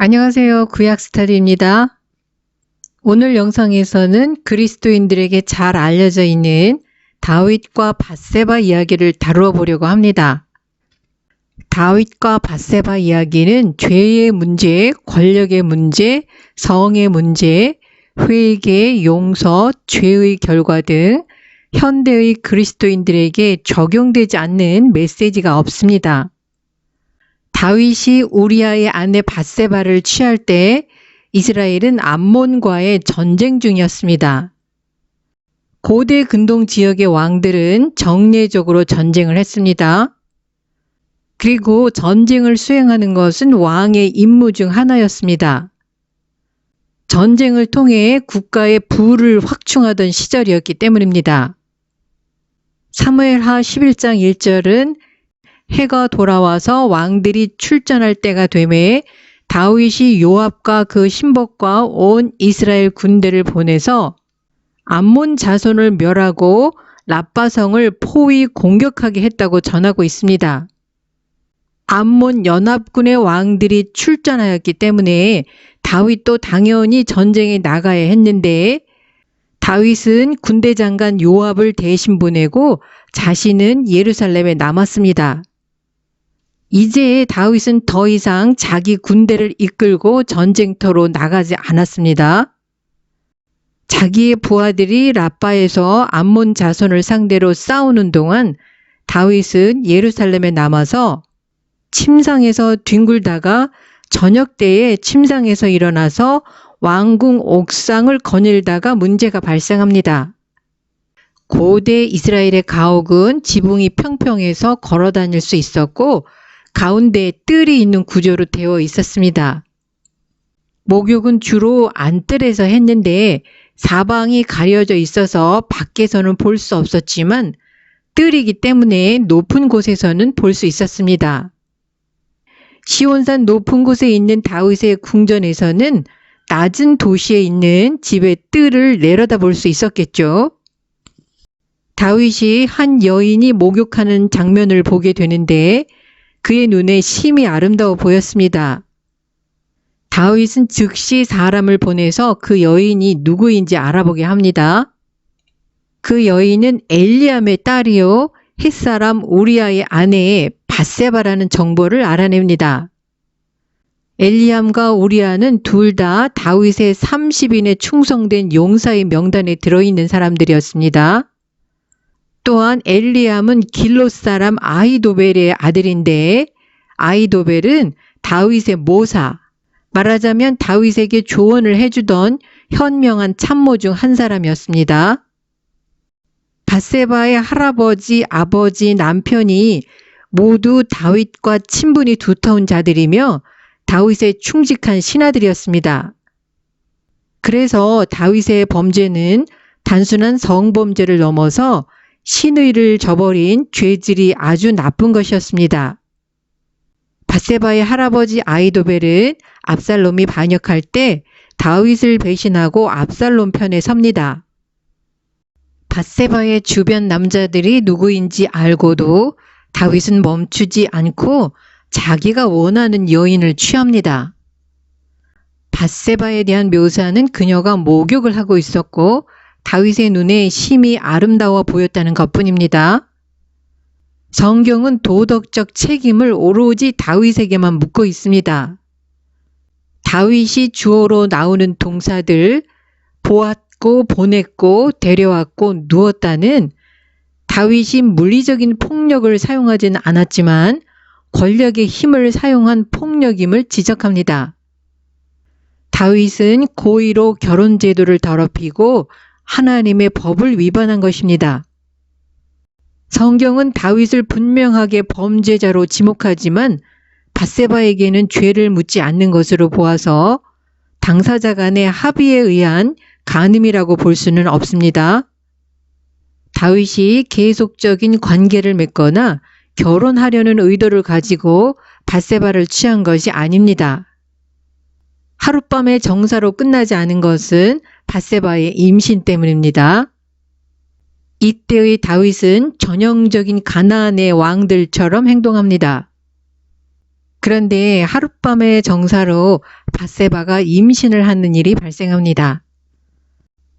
안녕하세요. 구약스타디입니다. 오늘 영상에서는 그리스도인들에게 잘 알려져 있는 다윗과 밧세바 이야기를 다루어 보려고 합니다. 다윗과 밧세바 이야기는 죄의 문제, 권력의 문제, 성의 문제, 회개, 용서, 죄의 결과 등 현대의 그리스도인들에게 적용되지 않는 메시지가 없습니다. 다윗이 우리아의 아내 밧세바를 취할 때 이스라엘은 암몬과의 전쟁 중이었습니다. 고대 근동 지역의 왕들은 정례적으로 전쟁을 했습니다. 그리고 전쟁을 수행하는 것은 왕의 임무 중 하나였습니다. 전쟁을 통해 국가의 부를 확충하던 시절이었기 때문입니다. 사무엘하 11장 1절은 해가 돌아와서 왕들이 출전할 때가 되매 다윗이 요압과 그 신복과 온 이스라엘 군대를 보내서 암몬 자손을 멸하고 랍바성을 포위 공격하게 했다고 전하고 있습니다. 암몬 연합군의 왕들이 출전하였기 때문에 다윗도 당연히 전쟁에 나가야 했는데 다윗은 군대 장관 요압을 대신 보내고 자신은 예루살렘에 남았습니다. 이제 다윗은 더 이상 자기 군대를 이끌고 전쟁터로 나가지 않았습니다. 자기의 부하들이 랍바에서 암몬 자손을 상대로 싸우는 동안 다윗은 예루살렘에 남아서 침상에서 뒹굴다가 저녁 때에 침상에서 일어나서 왕궁 옥상을 거닐다가 문제가 발생합니다. 고대 이스라엘의 가옥은 지붕이 평평해서 걸어 다닐 수 있었고 가운데에 뜰이 있는 구조로 되어 있었습니다. 목욕은 주로 안뜰에서 했는데 사방이 가려져 있어서 밖에서는 볼 수 없었지만 뜰이기 때문에 높은 곳에서는 볼 수 있었습니다. 시온산 높은 곳에 있는 다윗의 궁전에서는 낮은 도시에 있는 집의 뜰을 내려다볼 수 있었겠죠. 다윗이 한 여인이 목욕하는 장면을 보게 되는데 그의 눈에 심히 아름다워 보였습니다. 다윗은 즉시 사람을 보내서 그 여인이 누구인지 알아보게 합니다. 그 여인은 엘리암의 딸이요 햇사람 우리아의 아내의 밧세바라는 정보를 알아냅니다. 엘리암과 우리아는 둘 다 다윗의 30인에 충성된 용사의 명단에 들어있는 사람들이었습니다. 또한 엘리암은 길롯 사람 아히도벨의 아들인데 아히도벨은 다윗의 모사, 말하자면 다윗에게 조언을 해주던 현명한 참모 중 한 사람이었습니다. 밧세바의 할아버지, 아버지, 남편이 모두 다윗과 친분이 두터운 자들이며 다윗의 충직한 신하들이었습니다. 그래서 다윗의 범죄는 단순한 성범죄를 넘어서 신의를 저버린 죄질이 아주 나쁜 것이었습니다. 밧세바의 할아버지 아히도벨은 압살롬이 반역할 때 다윗을 배신하고 압살롬 편에 섭니다. 밧세바의 주변 남자들이 누구인지 알고도 다윗은 멈추지 않고 자기가 원하는 여인을 취합니다. 밧세바에 대한 묘사는 그녀가 목욕을 하고 있었고 다윗의 눈에 심히 아름다워 보였다는 것뿐입니다. 성경은 도덕적 책임을 오로지 다윗에게만 묻고 있습니다. 다윗이 주어로 나오는 동사들 보았고 보냈고 데려왔고 누웠다는 다윗이 물리적인 폭력을 사용하진 않았지만 권력의 힘을 사용한 폭력임을 지적합니다. 다윗은 고의로 결혼 제도를 더럽히고 하나님의 법을 위반한 것입니다. 성경은 다윗을 분명하게 범죄자로 지목하지만 밧세바에게는 죄를 묻지 않는 것으로 보아서 당사자 간의 합의에 의한 간음이라고 볼 수는 없습니다. 다윗이 계속적인 관계를 맺거나 결혼하려는 의도를 가지고 밧세바를 취한 것이 아닙니다. 하룻밤의 정사로 끝나지 않은 것은 밧세바의 임신 때문입니다. 이때의 다윗은 전형적인 가나안의 왕들처럼 행동합니다. 그런데 하룻밤의 정사로 밧세바가 임신을 하는 일이 발생합니다.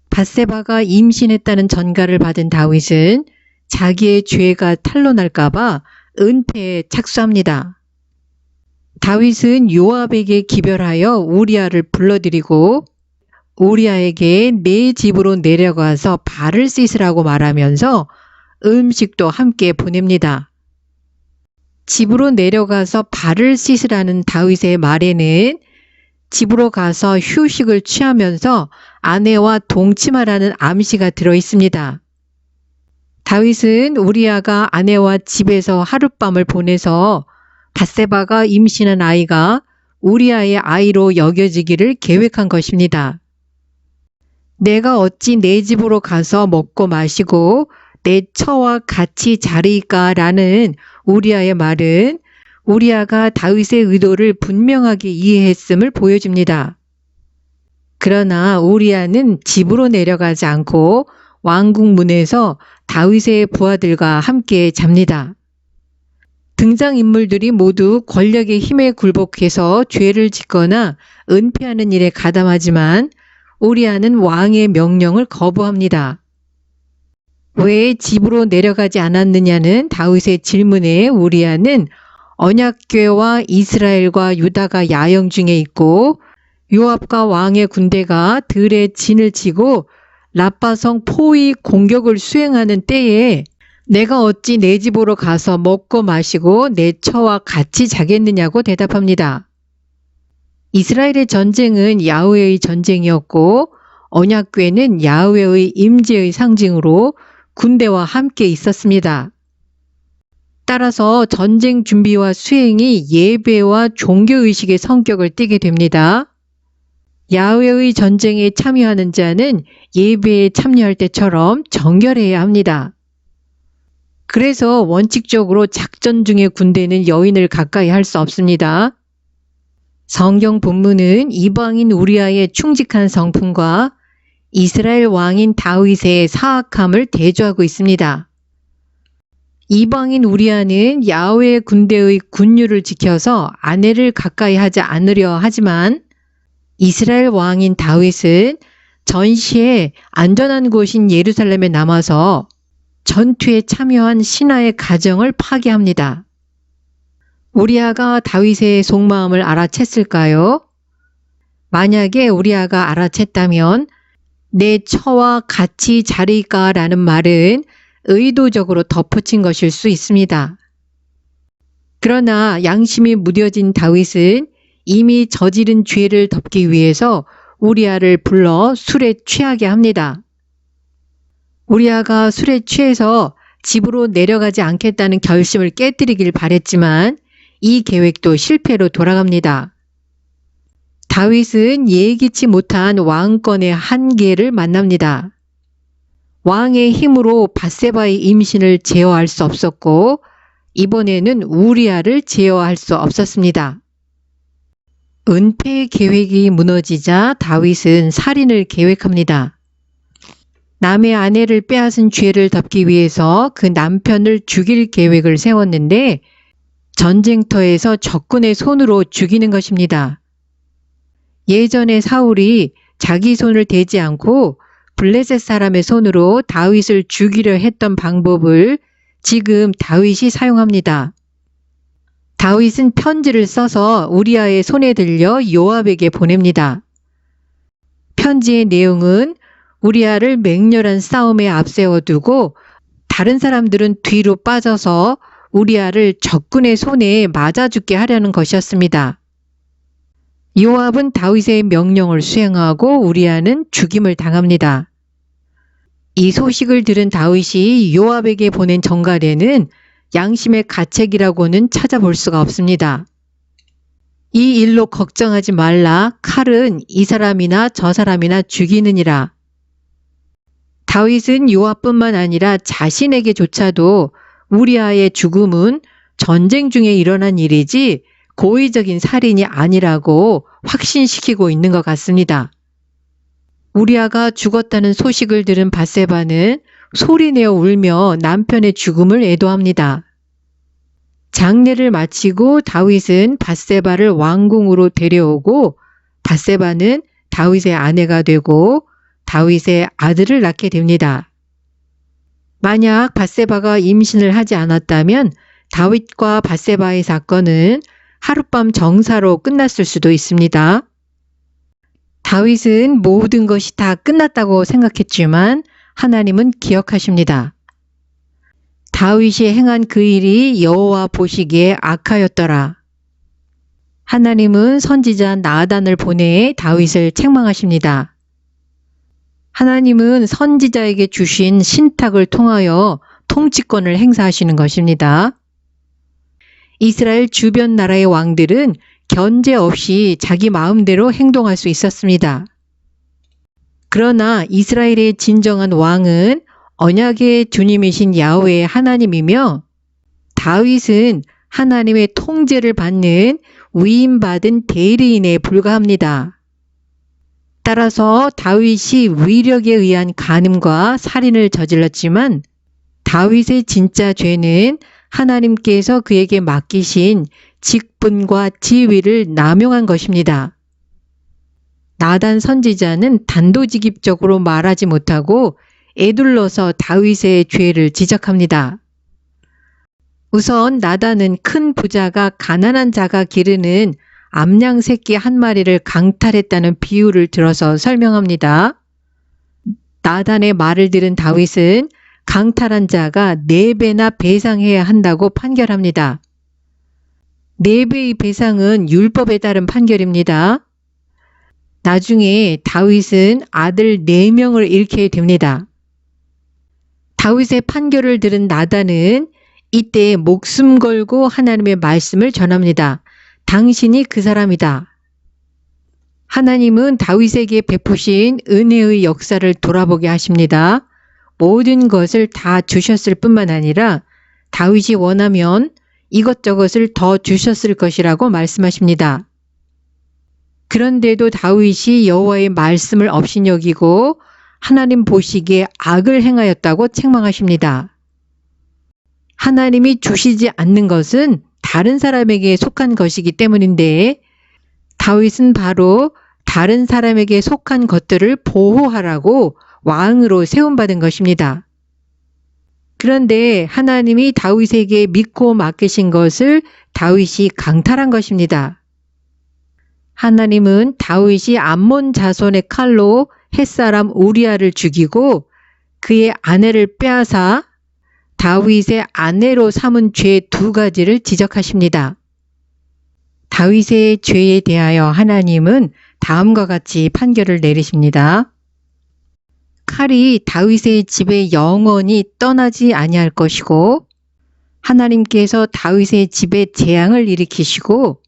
밧세바가 임신했다는 전가를 받은 다윗은 자기의 죄가 탄로날까봐 은폐에 착수합니다. 다윗은 요압에게 기별하여 우리아를 불러들이고 우리아에게 내 집으로 내려가서 발을 씻으라고 말하면서 음식도 함께 보냅니다. 집으로 내려가서 발을 씻으라는 다윗의 말에는 집으로 가서 휴식을 취하면서 아내와 동침하라는 암시가 들어 있습니다. 다윗은 우리아가 아내와 집에서 하룻밤을 보내서 밧세바가 임신한 아이가 우리아의 아이로 여겨지기를 계획한 것입니다. 내가 어찌 내 집으로 가서 먹고 마시고 내 처와 같이 자리이까 라는 우리아의 말은 우리아가 다윗의 의도를 분명하게 이해했음을 보여줍니다. 그러나 우리아는 집으로 내려가지 않고 왕궁 문에서 다윗의 부하들과 함께 잡니다. 등장인물들이 모두 권력의 힘에 굴복해서 죄를 짓거나 은폐하는 일에 가담하지만 우리아는 왕의 명령을 거부합니다. 왜 집으로 내려가지 않았느냐는 다윗의 질문에 우리아는 언약궤와 이스라엘과 유다가 야영 중에 있고 요압과 왕의 군대가 들에 진을 치고 라빠성 포위 공격을 수행하는 때에 내가 어찌 내 집으로 가서 먹고 마시고 내 처와 같이 자겠느냐고 대답합니다. 이스라엘의 전쟁은 야훼의 전쟁이었고 언약궤는 야훼의 임재의 상징으로 군대와 함께 있었습니다. 따라서 전쟁 준비와 수행이 예배와 종교의식의 성격을 띠게 됩니다. 야훼의 전쟁에 참여하는 자는 예배에 참여할 때처럼 정결해야 합니다. 그래서 원칙적으로 작전 중의 군대는 여인을 가까이 할 수 없습니다. 성경 본문은 이방인 우리아의 충직한 성품과 이스라엘 왕인 다윗의 사악함을 대조하고 있습니다. 이방인 우리아는 야훼 군대의 군율을 지켜서 아내를 가까이 하지 않으려 하지만 이스라엘 왕인 다윗은 전시에 안전한 곳인 예루살렘에 남아서 전투에 참여한 신하의 가정을 파괴합니다. 우리아가 다윗의 속마음을 알아챘을까요? 만약에 우리아가 알아챘다면 내 처와 같이 자리까 라는 말은 의도적으로 덧붙인 것일 수 있습니다. 그러나 양심이 무뎌진 다윗은 이미 저지른 죄를 덮기 위해서 우리아를 불러 술에 취하게 합니다. 우리아가 술에 취해서 집으로 내려가지 않겠다는 결심을 깨뜨리길 바랬지만 이 계획도 실패로 돌아갑니다. 다윗은 예기치 못한 왕권의 한계를 만납니다. 왕의 힘으로 밧세바의 임신을 제어할 수 없었고 이번에는 우리아를 제어할 수 없었습니다. 은폐 계획이 무너지자 다윗은 살인을 계획합니다. 남의 아내를 빼앗은 죄를 덮기 위해서 그 남편을 죽일 계획을 세웠는데 전쟁터에서 적군의 손으로 죽이는 것입니다. 예전에 사울이 자기 손을 대지 않고 블레셋 사람의 손으로 다윗을 죽이려 했던 방법을 지금 다윗이 사용합니다. 다윗은 편지를 써서 우리아의 손에 들려 요압에게 보냅니다. 편지의 내용은 우리아를 맹렬한 싸움에 앞세워두고 다른 사람들은 뒤로 빠져서 우리아를 적군의 손에 맞아 죽게 하려는 것이었습니다. 요압은 다윗의 명령을 수행하고 우리아는 죽임을 당합니다. 이 소식을 들은 다윗이 요압에게 보낸 전갈에는 양심의 가책이라고는 찾아볼 수가 없습니다. 이 일로 걱정하지 말라. 칼은 이 사람이나 저 사람이나 죽이느니라. 다윗은 요압뿐만 아니라 자신에게조차도 우리아의 죽음은 전쟁 중에 일어난 일이지 고의적인 살인이 아니라고 확신시키고 있는 것 같습니다. 우리아가 죽었다는 소식을 들은 밧세바는 소리내어 울며 남편의 죽음을 애도합니다. 장례를 마치고 다윗은 밧세바를 왕궁으로 데려오고 밧세바는 다윗의 아내가 되고 다윗의 아들을 낳게 됩니다. 만약 밧세바가 임신을 하지 않았다면 다윗과 밧세바의 사건은 하룻밤 정사로 끝났을 수도 있습니다. 다윗은 모든 것이 다 끝났다고 생각했지만 하나님은 기억하십니다. 다윗이 행한 그 일이 여호와 보시기에 악하였더라. 하나님은 선지자 나단을 보내 다윗을 책망하십니다. 하나님은 선지자에게 주신 신탁을 통하여 통치권을 행사하시는 것입니다. 이스라엘 주변 나라의 왕들은 견제 없이 자기 마음대로 행동할 수 있었습니다. 그러나 이스라엘의 진정한 왕은 언약의 주님이신 야훼의 하나님이며 다윗은 하나님의 통제를 받는 위임받은 대리인에 불과합니다. 따라서 다윗이 위력에 의한 간음과 살인을 저질렀지만 다윗의 진짜 죄는 하나님께서 그에게 맡기신 직분과 지위를 남용한 것입니다. 나단 선지자는 단도직입적으로 말하지 못하고 에둘러서 다윗의 죄를 지적합니다. 우선 나단은 큰 부자가 가난한 자가 기르는 암양 새끼 한 마리를 강탈했다는 비유를 들어서 설명합니다. 나단의 말을 들은 다윗은 강탈한 자가 4배나 배상해야 한다고 판결합니다. 4배의 배상은 율법에 따른 판결입니다. 나중에 다윗은 아들 4명을 잃게 됩니다. 다윗의 판결을 들은 나단은 이때 목숨 걸고 하나님의 말씀을 전합니다. 당신이 그 사람이다. 하나님은 다윗에게 베푸신 은혜의 역사를 돌아보게 하십니다. 모든 것을 다 주셨을 뿐만 아니라 다윗이 원하면 이것저것을 더 주셨을 것이라고 말씀하십니다. 그런데도 다윗이 여호와의 말씀을 업신여기고 하나님 보시기에 악을 행하였다고 책망하십니다. 하나님이 주시지 않는 것은 다른 사람에게 속한 것이기 때문인데 다윗은 바로 다른 사람에게 속한 것들을 보호하라고 왕으로 세움받은 것입니다. 그런데 하나님이 다윗에게 믿고 맡기신 것을 다윗이 강탈한 것입니다. 하나님은 다윗이 암몬 자손의 칼로 햇사람 우리아를 죽이고 그의 아내를 빼앗아 다윗의 아내로 삼은 죄 2가지를 지적하십니다. 다윗의 죄에 대하여 하나님은 다음과 같이 판결을 내리십니다. 칼이 다윗의 집에 영원히 떠나지 아니할 것이고 하나님께서 다윗의 집에 재앙을 일으키시고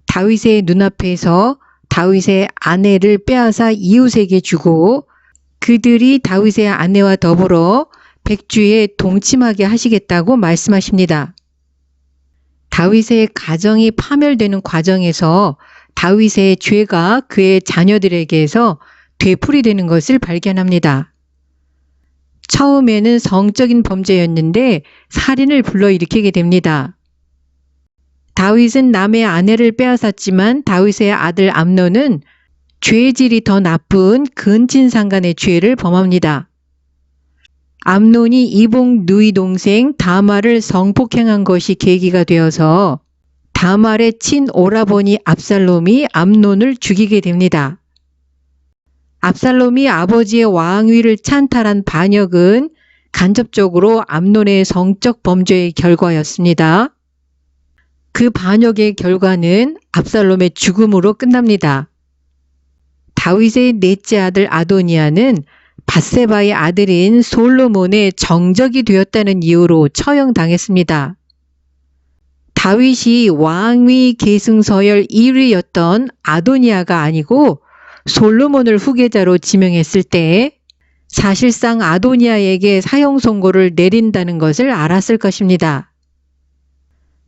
다윗의 눈앞에서 다윗의 아내를 빼앗아 이웃에게 주고 그들이 다윗의 아내와 더불어 백주에 동침하게 하시겠다고 말씀하십니다. 다윗의 가정이 파멸되는 과정에서 다윗의 죄가 그의 자녀들에게서 되풀이되는 것을 발견합니다. 처음에는 성적인 범죄였는데 살인을 불러일으키게 됩니다. 다윗은 남의 아내를 빼앗았지만 다윗의 아들 암논은 죄질이 더 나쁜 근친상간의 죄를 범합니다. 암논이 이복 누이 동생 다말을 성폭행한 것이 계기가 되어서 다말의 친오라버니 압살롬이 암논을 죽이게 됩니다. 압살롬이 아버지의 왕위를 찬탈한 반역은 간접적으로 암논의 성적 범죄의 결과였습니다. 그 반역의 결과는 압살롬의 죽음으로 끝납니다. 다윗의 넷째 아들 아도니아는 밧세바의 아들인 솔로몬의 정적이 되었다는 이유로 처형당했습니다. 다윗이 왕위 계승 서열 1위였던 아도니아가 아니고 솔로몬을 후계자로 지명했을 때 사실상 아도니아에게 사형 선고를 내린다는 것을 알았을 것입니다.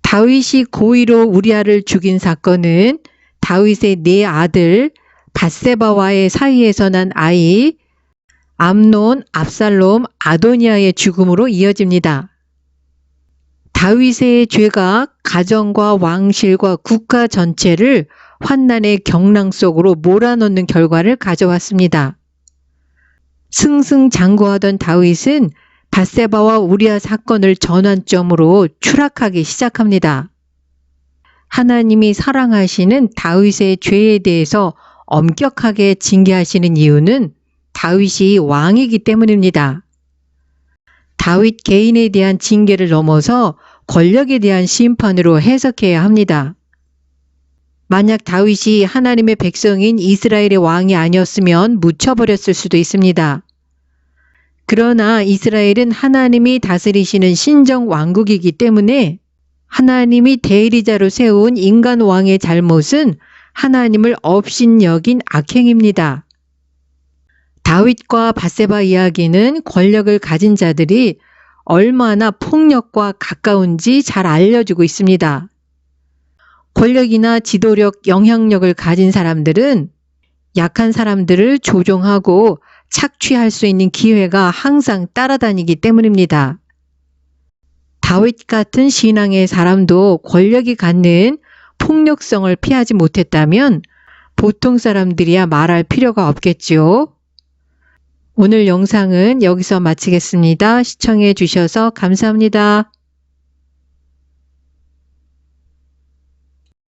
다윗이 고의로 우리아를 죽인 사건은 다윗의 4아들 밧세바와의 사이에서 난 아이 암논, 압살롬, 아도니아의 죽음으로 이어집니다. 다윗의 죄가 가정과 왕실과 국가 전체를 환난의 경랑 속으로 몰아넣는 결과를 가져왔습니다. 승승장구하던 다윗은 밧세바와 우리아 사건을 전환점으로 추락하기 시작합니다. 하나님이 사랑하시는 다윗의 죄에 대해서 엄격하게 징계하시는 이유는 다윗이 왕이기 때문입니다. 다윗 개인에 대한 징계를 넘어서 권력에 대한 심판으로 해석해야 합니다. 만약 다윗이 하나님의 백성인 이스라엘의 왕이 아니었으면 묻혀버렸을 수도 있습니다. 그러나 이스라엘은 하나님이 다스리시는 신정 왕국이기 때문에 하나님이 대리자로 세운 인간 왕의 잘못은 하나님을 업신여긴 악행입니다. 다윗과 밧세바 이야기는 권력을 가진 자들이 얼마나 폭력과 가까운지 잘 알려주고 있습니다. 권력이나 지도력, 영향력을 가진 사람들은 약한 사람들을 조종하고 착취할 수 있는 기회가 항상 따라다니기 때문입니다. 다윗 같은 신앙의 사람도 권력이 갖는 폭력성을 피하지 못했다면 보통 사람들이야 말할 필요가 없겠죠. 오늘 영상은 여기서 마치겠습니다. 시청해 주셔서 감사합니다.